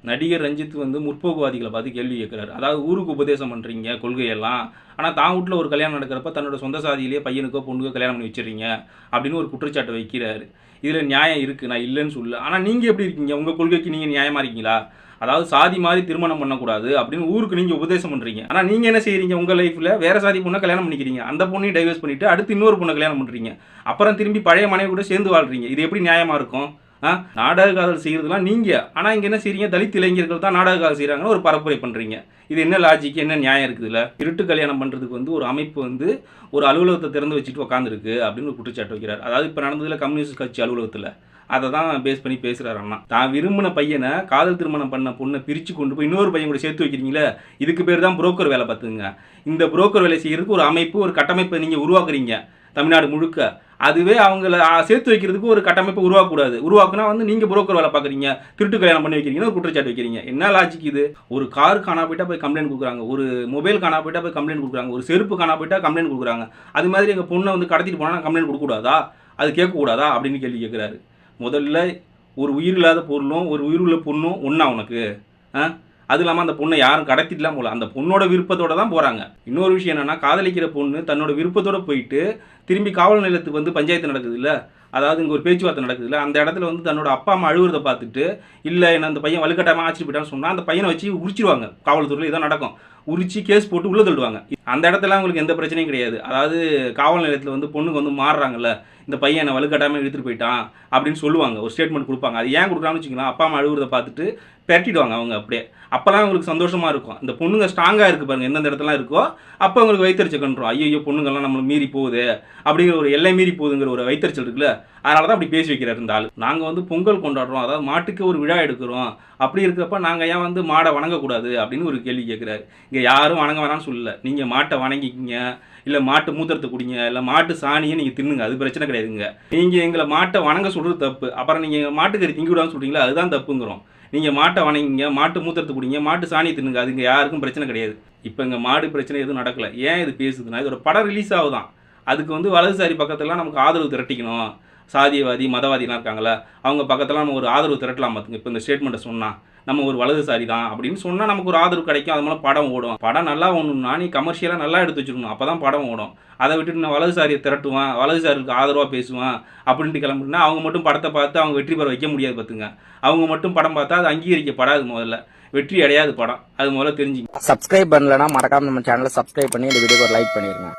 நடிகர் ரஞ்சித் வந்து முற்போக்குவாதிகளை பார்த்து கேள்வி கேட்குறாரு. அதாவது ஊருக்கு உபதேசம் பண்ணுறீங்க கொள்கையெல்லாம், ஆனால் தான் வீட்டில் ஒரு கல்யாணம் நடக்கிறப்ப தன்னோட சொந்த சாதியிலேயே பையனுக்கோ பொண்ணுக்கோ கல்யாணம் பண்ணி வச்சிடுறீங்க அப்படின்னு ஒரு குற்றச்சாட்டை வைக்கிறாரு. இதில் நியாயம் இருக்குது, நான் இல்லைன்னு சொல்ல. ஆனால் நீங்கள் எப்படி இருக்கீங்க? உங்கள் கொள்கைக்கு நீங்கள் நியாயமாக இருக்கீங்களா? அதாவது சாதி மாதிரி திருமணம் பண்ணக்கூடாது அப்படின்னு ஊருக்கு நீங்கள் உபதேசம் பண்ணுறீங்க. ஆனால் நீங்கள் என்ன செய்கிறீங்க? உங்கள் லைஃப்பில் வேறு சாதி பொண்ணை கல்யாணம் பண்ணிக்கிறீங்க, அந்த பொண்ணையும் டைவர்ஸ் பண்ணிவிட்டு அடுத்து இன்னொரு பொண்ணை கல்யாணம் பண்ணுறீங்க, அப்புறம் திரும்பி பழைய மனைவி கூட சேர்ந்து வாழ்கிறீங்க. இது எப்படி நியாயமாக இருக்கும்? நாடக காதல் செய்கிறதுலாம் நீங்கள், ஆனால் இங்கே என்ன செய்றீங்க? தலித் இளைஞர்கள் தான் நாடக காதல் செய்கிறாங்கன்னு ஒரு பரப்புரை பண்ணுறீங்க. இது என்ன லாஜிக், என்ன நியாயம் இருக்குதுல்ல? இருட்டு கல்யாணம் பண்ணுறதுக்கு வந்து ஒரு அமைப்பு வந்து ஒரு அலுவலகத்தை திறந்து வச்சுட்டு உட்காந்துருக்கு அப்படின்னு ஒரு குற்றச்சாட்டு வைக்கிறார். அதாவது இப்போ நடந்ததில் கம்யூனிஸ்ட் கட்சி அலுவலகத்தில் அதை தான் பேஸ் பண்ணி பேசுகிறார் அண்ணா. தான் விரும்பின பையனை காதல் திருமணம் பண்ண பொண்ணை பிரித்து கொண்டு போய் இன்னொரு பையன் கூட சேர்த்து வைக்கிறீங்களே, இதுக்கு பேர் தான் புரோக்கர் வேலை. பார்த்துங்க, இந்த புரோக்கர் வேலை செய்கிறதுக்கு ஒரு அமைப்பு, ஒரு கட்டமைப்பை நீங்கள் உருவாக்குறீங்க தமிழ்நாடு முழுக்க. அதுவே அவங்கள சேர்த்து வைக்கிறதுக்கு ஒரு கட்டமைப்பை உருவாக்கக்கூடாது. உருவாக்குனா வந்து நீங்கள் புரோக்கர் வேலை பார்க்குறீங்க, திருட்டு கல்யாணம் பண்ணி வைக்கிறீங்கன்னு ஒரு குற்றச்சாட்டு வைக்கிறீங்க. என்ன லாஜிக் இது? ஒரு கார் காணா போயிட்டா போய் கம்ப்ளைண்ட் கொடுக்குறாங்க, ஒரு மொபைல் காணா போயிட்டா போய் கம்ப்ளைண்ட் கொடுக்குறாங்க, ஒரு செருப்பு காணா போயிட்டா கம்ப்ளைண்ட் கொடுக்குறாங்க. அது மாதிரி எங்கள் பொண்ணை வந்து கடத்திட்டு போனால் கம்ப்ளைண்ட் கொடுக்கக்கூடாதா? அது கேட்கக்கூடாதா அப்படின்னு கேள்வி கேட்குறாரு. முதல்ல ஒரு உயிர் இல்லாத பொருளும் ஒரு உயிர் உள்ள பொண்ணும் ஒன்றா உனக்கு? அது இல்லாமல் அந்த பொண்ணை யாரும் கடத்திட்டுலாம் போகல, அந்த பொண்ணோட விருப்பத்தோடு தான் போகிறாங்க. இன்னொரு விஷயம் என்னென்னா, காதலிக்கிற பொண்ணு தன்னோட விருப்பத்தோடு போயிட்டு திரும்பி காவல் நிலையத்துக்கு வந்து பஞ்சாயத்து நடக்குது இல்லை, அதாவது இங்கே ஒரு பேச்சுவார்த்தை நடக்குது இல்லை, அந்த இடத்துல வந்து தன்னோட அப்பா அம்மா அழுகுறதை பார்த்துட்டு இல்லை என்ன அந்த பையன் வலுக்கட்டாமல் ஆச்சு போயிட்டான்னு சொன்னால் அந்த பையனை வச்சு உரிச்சிடுவாங்க. காவல்துறையில் இதான் நடக்கும், உரிச்சு கேஸ் போட்டு உள்ளே தள்ளுவாங்க. அந்த இடத்துல அவங்களுக்கு எந்த பிரச்சனையும் கிடையாது. அதாவது காவல் நிலையத்தில் வந்து பொண்ணுக்கு வந்து மாறுறாங்கல்ல, இந்த பையன் என்னை வலுக்கட்டாமல் இழுத்துட்டு போயிட்டான் அப்படின்னு சொல்லுவாங்க, ஒரு ஸ்டேட்மெண்ட் கொடுப்பாங்க. அது ஏன் கொடுக்குறான்னு வச்சுக்கலாம், அப்பா அம்மா அழுகுறதை பார்த்துட்டு பெரட்டிடுவாங்க அவங்க. அப்படியே அப்போலாம் அவங்களுக்கு சந்தோஷமாக இருக்கும். இந்த பொண்ணுங்க ஸ்ட்ராங்காக இருக்குது பாருங்கள், எந்தெந்த இடத்துலாம் இருக்கோ அப்போ அவங்களுக்கு வைத்தறிச்சல் கண்டுரும். ஐயோ பொண்ணுங்கள்லாம் நம்மளை மீறி போகுது அப்படிங்கிற ஒரு எல்லை மீறி போகுதுங்கிற ஒரு வைத்தறிச்சல் இருக்குல்ல, அதனால தான் அப்படி பேசி வைக்கிறார் இந்த ஆள். நாங்கள் வந்து பொங்கல் கொண்டாடுறோம், அதாவது மாட்டுக்கு ஒரு விழா எடுக்கிறோம், அப்படி இருக்கிறப்ப நாங்கள் ஏன் வந்து மாடை வணங்கக்கூடாது அப்படின்னு ஒரு கேள்வி கேட்குறாரு. இங்கே யாரும் வணங்க வேணாம்னு சொல்லலை, நீங்கள் மாட்டை வணங்கிக்கிங்க, இல்லை மாட்டு மூத்திரத்தை குடிங்க, இல்லை மாட்டு சாணியை நீங்கள் தின்னுங்க, அது பிரச்சனை கிடையாதுங்க. நீங்கள் எங்களை மாட்டை வணங்க சொல்கிறது தப்பு, அப்புறம் நீங்கள் மாட்டுக்கறி திங்கிவிடான்னு சொல்கிறீங்களா, அதுதான் தப்புங்கிறோம். நீங்கள் மாட்டை வணங்கிங்க, மாட்டு மூத்திரத்தை குடிங்க, மாட்டு சாணியை தின்னுங்க, அது இங்கே யாருக்கும் பிரச்சனை கிடையாது. இப்போ இங்கே மாடு பிரச்சனை எதுவும் நடக்கலை. ஏன் இது பேசுதுன்னா, இதோட படம் ரிலீஸ் ஆகுதான், அதுக்கு வந்து வலதுசாரி பக்கத்துலாம் நமக்கு ஆதரவு திரட்டிக்கணும். சாதியவாதி மதவாதிலாம் இருக்காங்களா, அவங்க பக்கத்தில் நம்ம ஒரு ஆதரவு திரட்டலாம். பார்த்துங்க, இப்போ இந்த ஸ்டேட்மெண்ட்டை சொன்னால் நம்ம ஒரு வலதுசாரி தான் அப்படின்னு சொன்னால் நமக்கு ஒரு ஆதரவு கிடைக்கும். அது மேலே படம் ஓடும். படம் நல்லா ஓடணும்னா நீ கமர்ஷியலாக நல்லா எடுத்து வச்சுக்கணும், அப்போ தான் படம் ஓடும். அதை விட்டுட்டு நான் வலதுசாரியை திரட்டுவான், வலதுசாரிக்கு ஆதரவாக பேசுவான் அப்படின்ட்டு கிளம்புனா அவங்க மட்டும் படத்தை பார்த்து அவங்க வெற்றி பெற வைக்க முடியாது. பார்த்துங்க, அவங்க மட்டும் படம் பார்த்தா அது அங்கீகரிக்கப்படாது, முதல்ல வெற்றி அடையாது படம், அது முதல்ல தெரிஞ்சுங்க. சப்ஸ்கிரைப் பண்ணலன்னா மறக்காம நம்ம சேனலை சப்ஸ்கிரைப் பண்ணி இந்த வீடியோக்கு ஒரு லைக் பண்ணிடுங்க.